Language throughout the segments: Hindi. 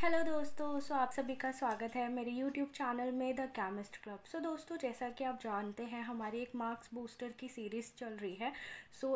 हेलो दोस्तों, आप सभी का स्वागत है मेरे यूट्यूब चैनल में द केमिस्ट क्लब। दोस्तों, जैसा कि आप जानते हैं हमारी एक मार्क्स बूस्टर की सीरीज़ चल रही है।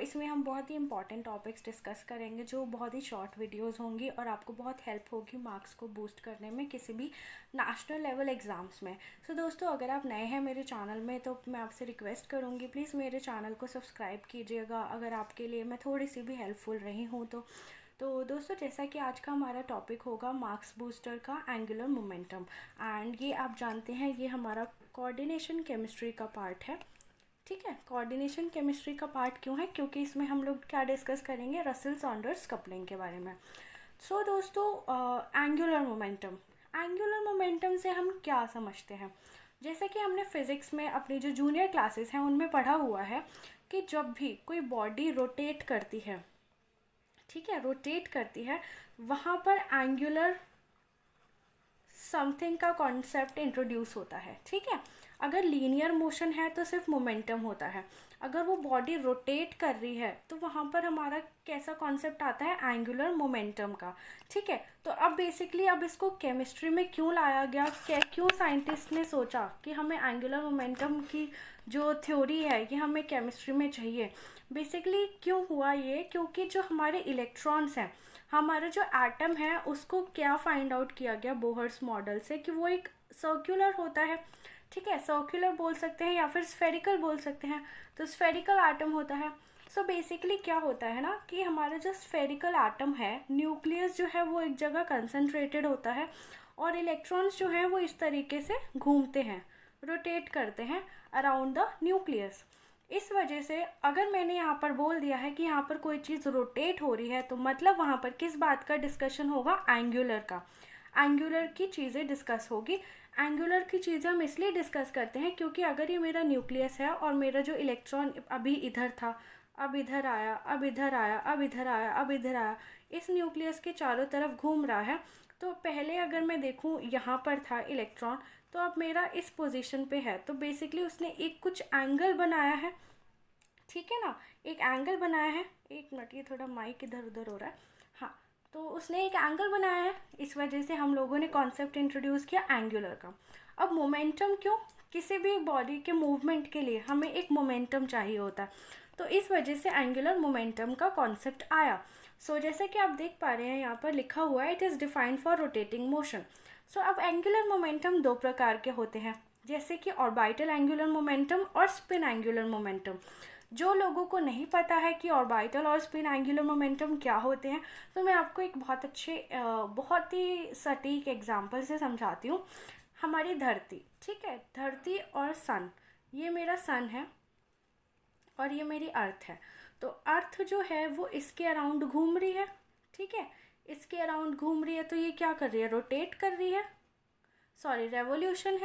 इसमें हम बहुत ही इंपॉर्टेंट टॉपिक्स डिस्कस करेंगे जो बहुत ही शॉर्ट वीडियोस होंगी और आपको बहुत हेल्प होगी मार्क्स को बूस्ट करने में किसी भी नेशनल लेवल एग्ज़ाम्स में। दोस्तों, अगर आप नए हैं मेरे चैनल में तो मैं आपसे रिक्वेस्ट करूँगी प्लीज़ मेरे चैनल को सब्सक्राइब कीजिएगा अगर आपके लिए मैं थोड़ी सी भी हेल्पफुल रही हूँ तो दोस्तों, जैसा कि आज का हमारा टॉपिक होगा मार्क्स बूस्टर का एंगुलर मोमेंटम। एंड ये आप जानते हैं ये हमारा कोऑर्डिनेशन केमिस्ट्री का पार्ट है। ठीक है, कोऑर्डिनेशन केमिस्ट्री का पार्ट क्यों है? क्योंकि इसमें हम लोग क्या डिस्कस करेंगे, रसेल सॉन्डर्स कपलिंग के बारे में। दोस्तों, एंगुलर मोमेंटम से हम क्या समझते हैं? जैसे कि हमने फिज़िक्स में अपनी जो जूनियर क्लासेस हैं उनमें पढ़ा हुआ है कि जब भी कोई बॉडी रोटेट करती है, ठीक है, रोटेट करती है, वहाँ पर एंगुलर समथिंग का कॉन्सेप्ट इंट्रोड्यूस होता है। ठीक है, अगर लीनियर मोशन है तो सिर्फ मोमेंटम होता है, अगर वो बॉडी रोटेट कर रही है तो वहाँ पर हमारा कैसा कॉन्सेप्ट आता है, एंगुलर मोमेंटम का। ठीक है, तो अब बेसिकली अब इसको केमिस्ट्री में क्यों लाया गया, क्यों साइंटिस्ट ने सोचा कि हमें एंगुलर मोमेंटम की जो थ्योरी है ये हमें केमिस्ट्री में चाहिए। बेसिकली क्यों हुआ ये, क्योंकि जो हमारे इलेक्ट्रॉन्स हैं, हमारा जो एटम है उसको क्या फाइंड आउट किया गया बोहर्स मॉडल से कि वो एक सर्कुलर होता है। ठीक है, सर्कुलर बोल सकते हैं या फिर स्फेरिकल बोल सकते हैं, तो स्फेरिकल एटम होता है। बेसिकली क्या होता है ना कि हमारा जो स्फेरिकल एटम है, न्यूक्लियस जो है वो एक जगह कंसंट्रेटेड होता है और इलेक्ट्रॉन्स जो हैं वो इस तरीके से घूमते हैं, रोटेट करते हैं अराउंड द न्यूक्लियस। इस वजह से अगर मैंने यहाँ पर बोल दिया है कि यहाँ पर कोई चीज़ रोटेट हो रही है तो मतलब वहाँ पर किस बात का डिस्कशन होगा, एंगुलर का। एंगुलर की चीज़ें डिस्कस होगी। एंगुलर की चीज़ें हम इसलिए डिस्कस करते हैं क्योंकि अगर ये मेरा न्यूक्लियस है और मेरा जो इलेक्ट्रॉन अभी इधर था, अब इधर आया, अब इधर आया, अब इधर आया, अब इधर आया, इस न्यूक्लियस के चारों तरफ घूम रहा है, तो पहले अगर मैं देखूँ यहाँ पर था इलेक्ट्रॉन, तो अब मेरा इस पोजीशन पे है, तो बेसिकली उसने एक कुछ एंगल बनाया है। ठीक है ना, एक एंगल बनाया है। एक मिनट, ये थोड़ा माइक इधर उधर हो रहा है। हाँ, तो उसने एक एंगल बनाया है, इस वजह से हम लोगों ने कॉन्सेप्ट इंट्रोड्यूस किया एंगुलर का। अब मोमेंटम क्यों? किसी भी बॉडी के मूवमेंट के लिए हमें एक मोमेंटम चाहिए होता है, तो इस वजह से एंगुलर मोमेंटम का कॉन्सेप्ट आया। जैसे कि आप देख पा रहे हैं यहाँ पर लिखा हुआ है, it is defined for rotating motion. अब एंगुलर मोमेंटम दो प्रकार के होते हैं, जैसे कि ऑर्बिटल एंगुलर मोमेंटम और स्पिन एंगुलर मोमेंटम। जो लोगों को नहीं पता है कि ऑर्बिटल और स्पिन एंगुलर मोमेंटम क्या होते हैं, तो मैं आपको एक बहुत ही सटीक एग्जांपल से समझाती हूँ। हमारी धरती, ठीक है, धरती और सन, ये मेरा सन है और ये मेरी अर्थ है। तो अर्थ जो है वो इसके अराउंड घूम रही है। ठीक है, इसके अराउंड घूम रही है, तो ये क्या कर रही है, रोटेट कर रही है, सॉरी रेवोल्यूशन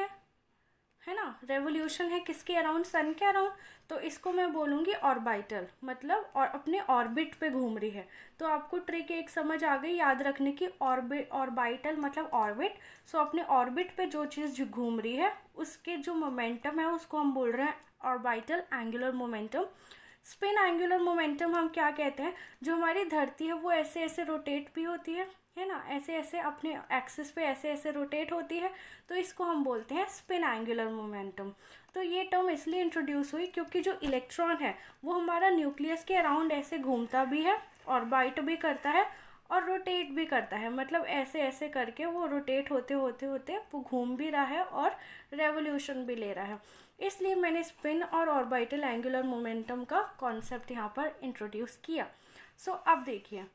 है ना, रेवोल्यूशन है किसके अराउंड, सन के अराउंड। तो इसको मैं बोलूँगी ऑर्बिटल, मतलब और अपने ऑर्बिट पे घूम रही है। तो आपको ट्रिक एक समझ आ गई याद रखने की, ऑर्बिटल मतलब ऑर्बिट। अपने ऑर्बिट पे जो चीज़ घूम रही है उसके जो मोमेंटम है उसको हम बोल रहे हैं orbital angular momentum. Spin angular momentum हम क्या कहते हैं, जो हमारी धरती है वो ऐसे ऐसे रोटेट भी होती है ना, ऐसे ऐसे अपने एक्सिस पे ऐसे ऐसे रोटेट होती है, तो इसको हम बोलते हैं स्पिन एंगुलर मोमेंटम। तो ये टर्म इसलिए इंट्रोड्यूस हुई क्योंकि जो इलेक्ट्रॉन है वो हमारा न्यूक्लियस के अराउंड ऐसे घूमता भी है, ऑर्बिट भी करता है और रोटेट भी करता है, मतलब ऐसे ऐसे करके वो रोटेट होते होते होते वो घूम भी रहा है और रेवोल्यूशन भी ले रहा है। इसलिए मैंने स्पिन और ऑर्बिटल एंगुलर मोमेंटम का कॉन्सेप्ट यहाँ पर इंट्रोड्यूस किया। अब देखिए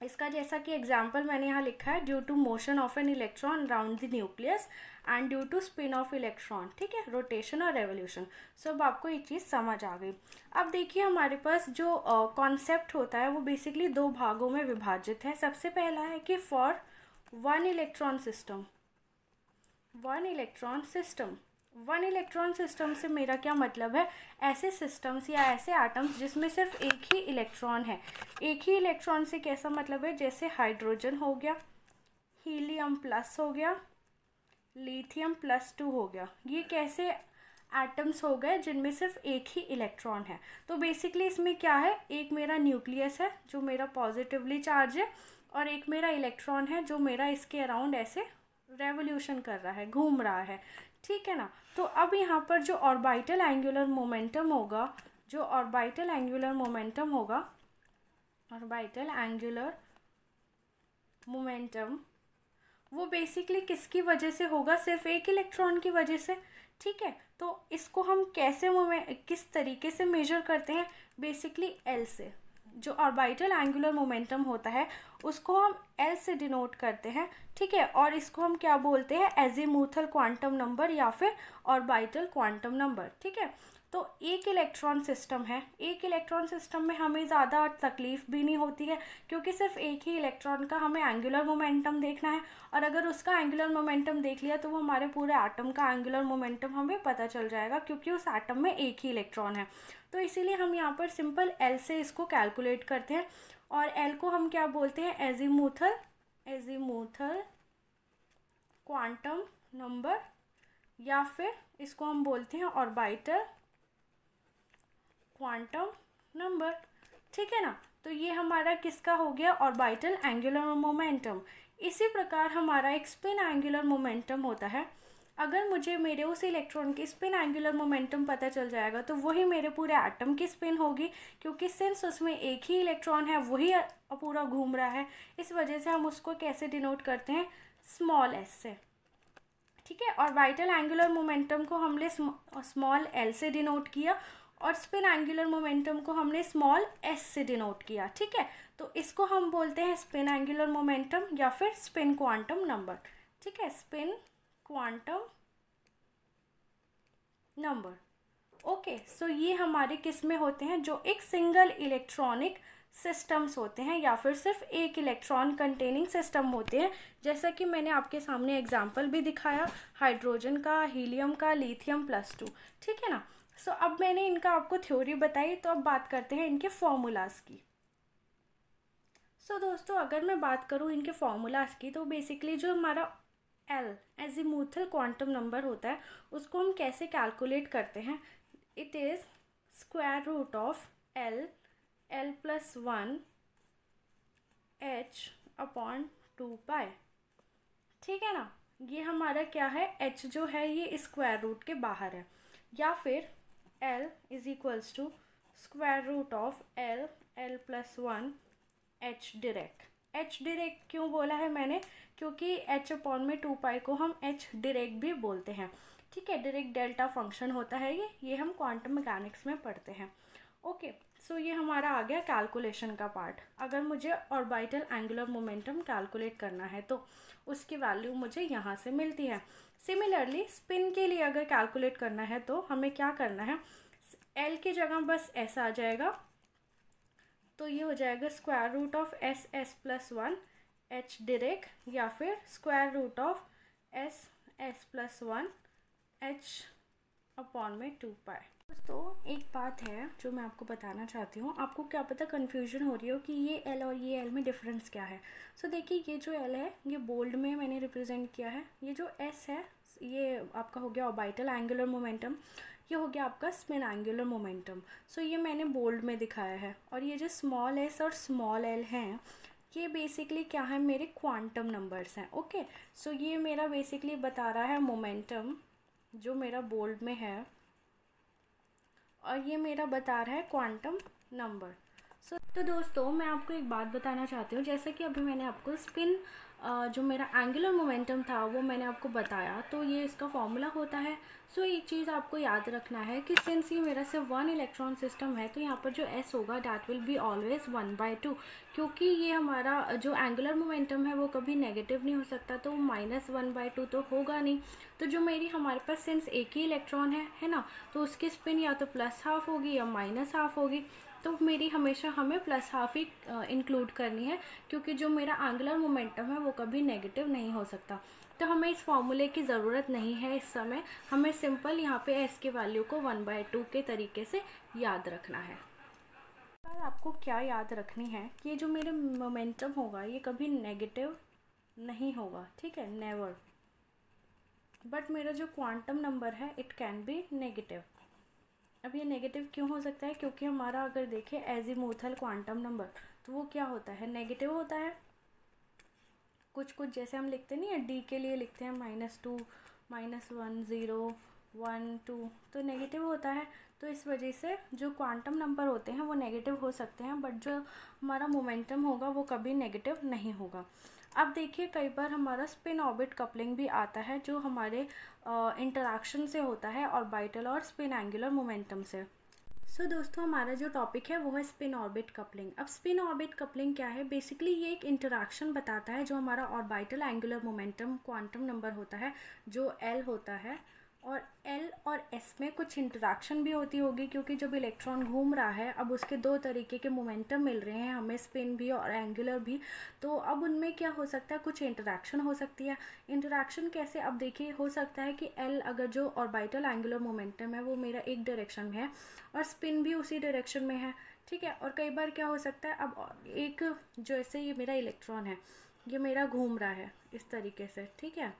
इसका, जैसा कि एग्जाम्पल मैंने यहाँ लिखा है, due to motion of an electron around the nucleus and due to spin of electron, ठीक है, रोटेशन और रेवोल्यूशन। अब आपको एक चीज़ समझ आ गई। अब देखिए हमारे पास जो कॉन्सेप्ट होता है वो बेसिकली दो भागों में विभाजित है। सबसे पहला है कि फॉर वन इलेक्ट्रॉन सिस्टम से मेरा क्या मतलब है, ऐसे सिस्टम्स या ऐसे एटम्स जिसमें सिर्फ एक ही इलेक्ट्रॉन है। एक ही इलेक्ट्रॉन से कैसा मतलब है, जैसे हाइड्रोजन हो गया, हीलियम प्लस हो गया, लिथियम +2 हो गया, ये कैसे एटम्स हो गए जिनमें सिर्फ एक ही इलेक्ट्रॉन है। तो बेसिकली इसमें क्या है, एक मेरा न्यूक्लियस है जो मेरा पॉजिटिवली चार्ज है और एक मेरा इलेक्ट्रॉन है जो मेरा इसके अराउंड ऐसे रेवोल्यूशन कर रहा है, घूम रहा है, ठीक है ना। तो अब यहाँ पर जो ऑर्बिटल एंगुलर मोमेंटम होगा, जो ऑर्बिटल एंगुलर मोमेंटम होगा, ऑर्बिटल एंगुलर मोमेंटम वो बेसिकली किसकी वजह से होगा, सिर्फ एक इलेक्ट्रॉन की वजह से, ठीक है। तो इसको हम कैसे किस तरीके से मेजर करते हैं, बेसिकली एल से। जो ऑर्बिटल एंगुलर मोमेंटम होता है उसको हम एल से डिनोट करते हैं, ठीक है। और इसको हम क्या बोलते हैं, एजीमुथल क्वांटम नंबर या फिर ऑर्बिटल क्वांटम नंबर, ठीक है। तो एक इलेक्ट्रॉन सिस्टम है, एक इलेक्ट्रॉन सिस्टम में हमें ज़्यादा तकलीफ भी नहीं होती है, क्योंकि सिर्फ एक ही इलेक्ट्रॉन का हमें एंगुलर मोमेंटम देखना है, और अगर उसका एंगुलर मोमेंटम देख लिया तो वो हमारे पूरे एटम का एंगुलर मोमेंटम हमें पता चल जाएगा, क्योंकि उस एटम में एक ही इलेक्ट्रॉन है। तो इसीलिए हम यहाँ पर सिंपल एल से इसको कैलकुलेट करते हैं, और एल को हम क्या बोलते हैं, एजीमुथल क्वांटम नंबर, या फिर इसको हम बोलते हैं ऑर्बिटल क्वांटम नंबर, ठीक है ना। तो ये हमारा किसका हो गया, ऑर्बिटल एंगुलर मोमेंटम। इसी प्रकार हमारा एक स्पिन एंगुलर मोमेंटम होता है। अगर मुझे मेरे उस इलेक्ट्रॉन की स्पिन एंगुलर मोमेंटम पता चल जाएगा तो वही मेरे पूरे एटम की स्पिन होगी, क्योंकि सिंस उसमें एक ही इलेक्ट्रॉन है, वही पूरा घूम रहा है, इस वजह से हम उसको कैसे डिनोट करते हैं, स्मॉल एस से, ठीक है। ऑर्बिटल एंगुलर मोमेंटम को हमने स्मॉल एल से डिनोट किया, और स्पिन एंगुलर मोमेंटम को हमने स्मॉल एस से डिनोट किया, ठीक है। तो इसको हम बोलते हैं स्पिन एंगुलर मोमेंटम या फिर स्पिन क्वांटम नंबर, ठीक है, स्पिन क्वांटम नंबर। ओके, सो ये हमारे किस में होते हैं, जो एक सिंगल इलेक्ट्रॉनिक सिस्टम्स होते हैं या फिर सिर्फ एक इलेक्ट्रॉन कंटेनिंग सिस्टम होते हैं, जैसा कि मैंने आपके सामने एग्जांपल भी दिखाया, हाइड्रोजन का, हीलियम का, लिथियम +2, ठीक है ना। सो अब मैंने इनका आपको थ्योरी बताई, तो अब बात करते हैं इनके फॉर्मूलाज की। सो दोस्तों, अगर मैं बात करूँ इनके फॉर्मूलाज की, तो बेसिकली जो हमारा एल एजीमुथल क्वांटम नंबर होता है उसको हम कैसे कैलकुलेट करते हैं, it is square root of L +1 h/2π, ठीक है ना। ये हमारा क्या है, h जो है ये स्क्वायर रूट के बाहर है, या फिर L = square root of L +1 h direct. h direct क्यों बोला है मैंने, क्योंकि h/2π को हम h डायरेक्ट भी बोलते हैं, ठीक है। डायरेक्ट डेल्टा फंक्शन होता है ये हम क्वांटम मैकेनिक्स में पढ़ते हैं। ओके, सो ये हमारा आ गया कैलकुलेशन का पार्ट। अगर मुझे ऑर्बिटल एंगुलर मोमेंटम कैलकुलेट करना है तो उसकी वैल्यू मुझे यहाँ से मिलती है। सिमिलरली स्पिन के लिए अगर कैलकुलेट करना है तो हमें क्या करना है, एल की जगह बस एस आ जाएगा, तो ये हो जाएगा square root of S +1 h direct, या फिर square root of S +1 h/2π। दोस्तों, एक बात है जो मैं आपको बताना चाहती हूँ, आपको क्या पता कन्फ्यूजन हो रही हो कि ये एल और ये एल में डिफरेंस क्या है। सो देखिए, ये जो एल है ये बोल्ड में मैंने रिप्रेजेंट किया है, ये जो एस है ये आपका हो गया ऑर्बिटल एंगुलर मोमेंटम, ये हो गया आपका स्पिन एंगुलर मोमेंटम। सो ये मैंने बोल्ड में दिखाया है, और ये जो स्मॉल एस और स्मॉल एल हैं ये बेसिकली क्या है, मेरे क्वांटम नंबर्स हैं। ओके, सो ये मेरा बेसिकली बता रहा है मोमेंटम जो मेरा बोल्ड में है, और ये मेरा बता रहा है क्वांटम नंबर। तो दोस्तों, मैं आपको एक बात बताना चाहती हूँ, जैसे कि अभी मैंने आपको स्पिन जो मेरा एंगुलर मोमेंटम था वो मैंने आपको बताया, तो ये इसका फॉर्मूला होता है। सो एक चीज़ आपको याद रखना है कि सिंस ये मेरा सिर्फ 1 इलेक्ट्रॉन सिस्टम है, तो यहाँ पर जो s होगा डैट विल बी ऑलवेज 1/2, क्योंकि ये हमारा जो एंगुलर मोमेंटम है वो कभी नेगेटिव नहीं हो सकता, तो -1/2 तो होगा नहीं। तो जो मेरी हमारे पास सिंस एक ही इलेक्ट्रॉन है ना, तो उसकी स्पिन या तो +½ होगी या -½ होगी, तो मेरी हमेशा हमें +½ ही इंक्लूड करनी है, क्योंकि जो मेरा एंगुलर मोमेंटम है वो कभी नेगेटिव नहीं हो सकता। तो हमें इस फॉर्मूले की ज़रूरत नहीं है इस समय, हमें सिंपल यहाँ पे s की वैल्यू को 1/2 के तरीके से याद रखना है। आपको क्या याद रखनी है कि ये जो मेरे मोमेंटम होगा ये कभी नेगेटिव नहीं होगा, ठीक है, नेवर। बट मेरा जो क्वांटम नंबर है इट कैन बी नेगेटिव। अब ये नेगेटिव क्यों हो सकता है, क्योंकि हमारा अगर देखें एजीमुथल क्वांटम नंबर तो वो क्या होता है, नेगेटिव होता है, कुछ कुछ जैसे हम लिखते नहीं है, डी के लिए लिखते हैं -2, -1, 0, 1, 2, तो नेगेटिव होता है। तो इस वजह से जो क्वांटम नंबर होते हैं वो नेगेटिव हो सकते हैं, बट जो हमारा मोमेंटम होगा वो कभी नेगेटिव नहीं होगा। अब देखिए कई बार हमारा स्पिन ऑर्बिट कपलिंग भी आता है, जो हमारे इंटरैक्शन से होता है ऑर्बिटल और स्पिन एंगुलर मोमेंटम से। सो दोस्तों, हमारा जो टॉपिक है वो है स्पिन ऑर्बिट कपलिंग। अब स्पिन ऑर्बिट कपलिंग क्या है? बेसिकली ये एक इंटरैक्शन बताता है जो हमारा orbital angular momentum quantum number होता है जो एल होता है, और एल और एस में कुछ इंटरैक्शन भी होती होगी, क्योंकि जब इलेक्ट्रॉन घूम रहा है अब उसके दो तरीके के मोमेंटम मिल रहे हैं हमें, स्पिन भी और एंगुलर भी। तो अब उनमें क्या हो सकता है, कुछ इंटरैक्शन हो सकती है। इंटरैक्शन कैसे? अब देखिए, हो सकता है कि एल अगर जो ऑर्बिटल एंगुलर मोमेंटम है वो मेरा एक डायरेक्शन में है और स्पिन भी उसी डायरेक्शन में है, ठीक है। और कई बार क्या हो सकता है, अब एक जैसे ये मेरा इलेक्ट्रॉन है, ये मेरा घूम रहा है इस तरीके से, ठीक है।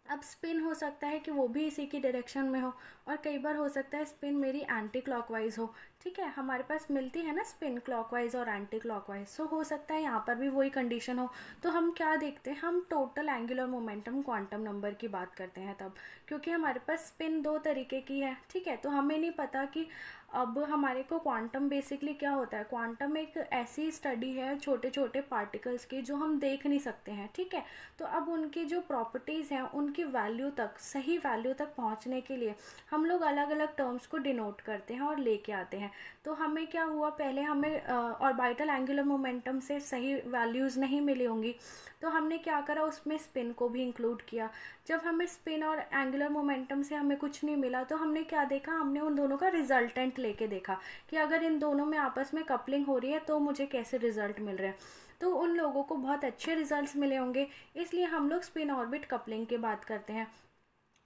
अब स्पिन हो सकता है कि वो भी इसी की डायरेक्शन में हो, और कई बार हो सकता है स्पिन मेरी एंटी क्लॉकवाइज हो, ठीक है। हमारे पास मिलती है ना स्पिन क्लॉकवाइज और एंटी क्लॉकवाइज, सो हो सकता है यहाँ पर भी वही कंडीशन हो। तो हम क्या देखते हैं, हम total angular momentum quantum number की बात करते हैं तब, क्योंकि हमारे पास स्पिन दो तरीके की है, ठीक है। तो हमें नहीं पता कि अब हमारे को क्वांटम बेसिकली क्या होता है। क्वांटम एक ऐसी स्टडी है छोटे छोटे पार्टिकल्स की जो हम देख नहीं सकते हैं, ठीक है। तो अब उनकी जो प्रॉपर्टीज़ हैं उनकी वैल्यू तक, सही वैल्यू तक पहुंचने के लिए हम लोग अलग अलग टर्म्स को डिनोट करते हैं और लेके आते हैं। तो हमें क्या हुआ, पहले हमें ऑर्बिटल एंगुलर मोमेंटम से सही वैल्यूज़ नहीं मिली होंगी, तो हमने क्या करा, उसमें स्पिन को भी इंक्लूड किया। जब हमें स्पिन और एंगुलर मोमेंटम से हमें कुछ नहीं मिला, तो हमने क्या देखा, हमने उन दोनों का रिजल्टेंट लेके देखा कि अगर इन दोनों में आपस में कपलिंग हो रही है तो मुझे कैसे रिजल्ट मिल रहे हैं। तो उन लोगों को बहुत अच्छे रिजल्ट्स मिले होंगे, इसलिए हम लोग स्पिन ऑर्बिट कपलिंग की बात करते हैं।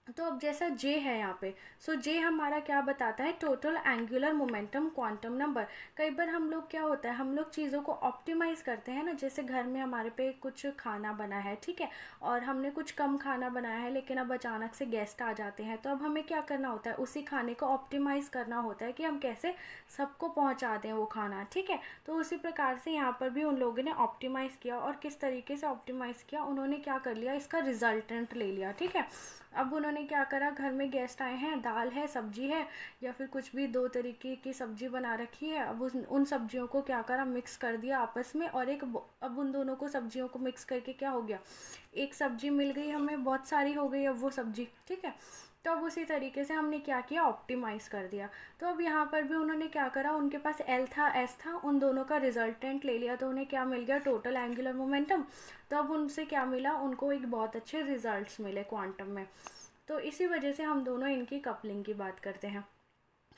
तो अब जैसा जे है यहाँ पे, सो जे हमारा क्या बताता है, total angular momentum quantum number. कई बार हम लोग क्या होता है, हम लोग चीज़ों को ऑप्टिमाइज़ करते हैं ना, जैसे घर में हमारे पे कुछ खाना बना है, ठीक है, और हमने कुछ कम खाना बनाया है, लेकिन अब अचानक से गेस्ट आ जाते हैं, तो अब हमें क्या करना होता है, उसी खाने को ऑप्टिमाइज़ करना होता है कि हम कैसे सबको पहुँचा दें वो खाना, ठीक है। तो उसी प्रकार से यहाँ पर भी उन लोगों ने ऑप्टिमाइज़ किया, और किस तरीके से ऑप्टिमाइज़ किया, उन्होंने क्या कर लिया, इसका रिजल्टेंट ले लिया, ठीक है। अब उन्होंने क्या करा, घर में गेस्ट आए हैं, दाल है, सब्जी है, या फिर कुछ भी दो तरीके की सब्जी बना रखी है, अब उन सब्जियों को क्या करा, मिक्स कर दिया आपस में, और अब उन दोनों को सब्जियों को मिक्स करके क्या हो गया, एक सब्जी मिल गई हमें, बहुत सारी हो गई अब वो सब्जी, ठीक है। तो अब उसी तरीके से हमने क्या किया, ऑप्टिमाइज कर दिया। तो अब यहाँ पर भी उन्होंने क्या करा, उनके पास एल था, एस था, उन दोनों का रिजल्टेंट ले लिया, तो उन्हें क्या मिल गया, टोटल एंगुलर मोमेंटम। तो अब उनसे क्या मिला, उनको एक बहुत अच्छे रिजल्ट्स मिले क्वांटम में। तो इसी वजह से हम दोनों इनकी कपलिंग की बात करते हैं।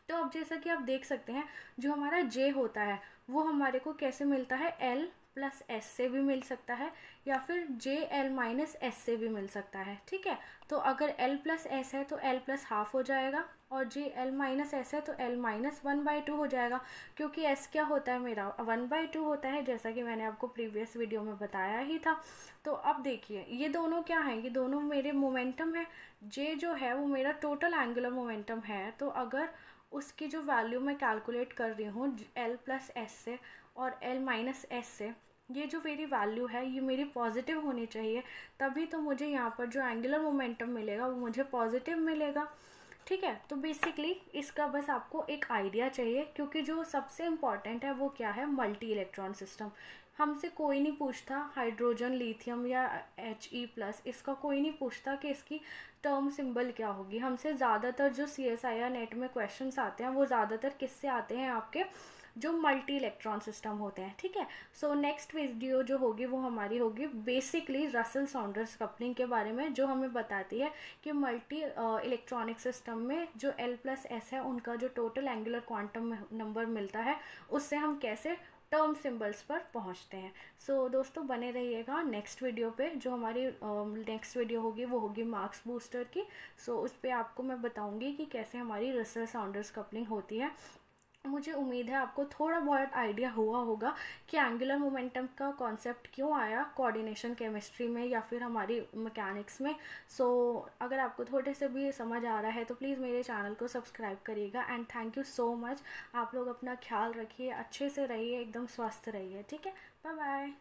तो अब जैसा कि आप देख सकते हैं, जो हमारा जे होता है वो हमारे को कैसे मिलता है, एल प्लस एस से भी मिल सकता है, या फिर जे एल माइनस एस से भी मिल सकता है, ठीक है। तो अगर एल प्लस एस है तो एल प्लस हाफ हो जाएगा, और जे एल माइनस एस है तो एल माइनस 1/2 हो जाएगा, क्योंकि एस क्या होता है मेरा, 1/2 होता है, जैसा कि मैंने आपको प्रीवियस वीडियो में बताया ही था। तो अब देखिए ये दोनों क्या हैं, ये दोनों मेरे मोमेंटम है। जे जो है वो मेरा टोटल एंगुलर मोमेंटम है, तो अगर उसकी जो वैल्यू मैं कैलकुलेट कर रही हूँ एल प्लस एस से और एल माइनस एस से, ये जो मेरी वैल्यू है ये मेरी पॉजिटिव होनी चाहिए, तभी तो मुझे यहाँ पर जो एंगुलर मोमेंटम मिलेगा वो मुझे पॉजिटिव मिलेगा, ठीक है। तो बेसिकली इसका बस आपको एक आइडिया चाहिए, क्योंकि जो सबसे इम्पॉर्टेंट है वो क्या है, मल्टी इलेक्ट्रॉन सिस्टम। हमसे कोई नहीं पूछता हाइड्रोजन, लिथियम या He+, इसका कोई नहीं पूछता कि इसकी टर्म सिंबल क्या होगी। हमसे ज़्यादातर जो CSIR नेट में क्वेश्चंस आते हैं वो ज़्यादातर किससे आते हैं, आपके जो मल्टी इलेक्ट्रॉन सिस्टम होते हैं, ठीक है। सो नेक्स्ट वीडियो जो होगी वो हमारी होगी बेसिकली रसल सॉन्डर्स कपलिंग के बारे में, जो हमें बताती है कि मल्टी इलेक्ट्रॉनिक सिस्टम में जो एल प्लस एस है उनका जो टोटल एंगुलर क्वांटम नंबर मिलता है उससे हम कैसे टर्म सिंबल्स पर पहुंचते हैं। सो दोस्तों बने रहिएगा नेक्स्ट वीडियो पे, जो हमारी नेक्स्ट वीडियो होगी वो होगी मार्क्स बूस्टर की। सो उस पर आपको मैं बताऊंगी कि कैसे हमारी रसल सॉन्डर्स कपलिंग होती है। मुझे उम्मीद है आपको थोड़ा बहुत आइडिया हुआ होगा कि एंगुलर मोमेंटम का कॉन्सेप्ट क्यों आया कोऑर्डिनेशन केमिस्ट्री में या फिर हमारी मैकेनिक्स में। सो अगर आपको थोड़े से भी समझ आ रहा है तो प्लीज़ मेरे चैनल को सब्सक्राइब करिएगा, and thank you so much. आप लोग अपना ख्याल रखिए, अच्छे से रहिए, एकदम स्वस्थ रहिए, ठीक है। Bye bye.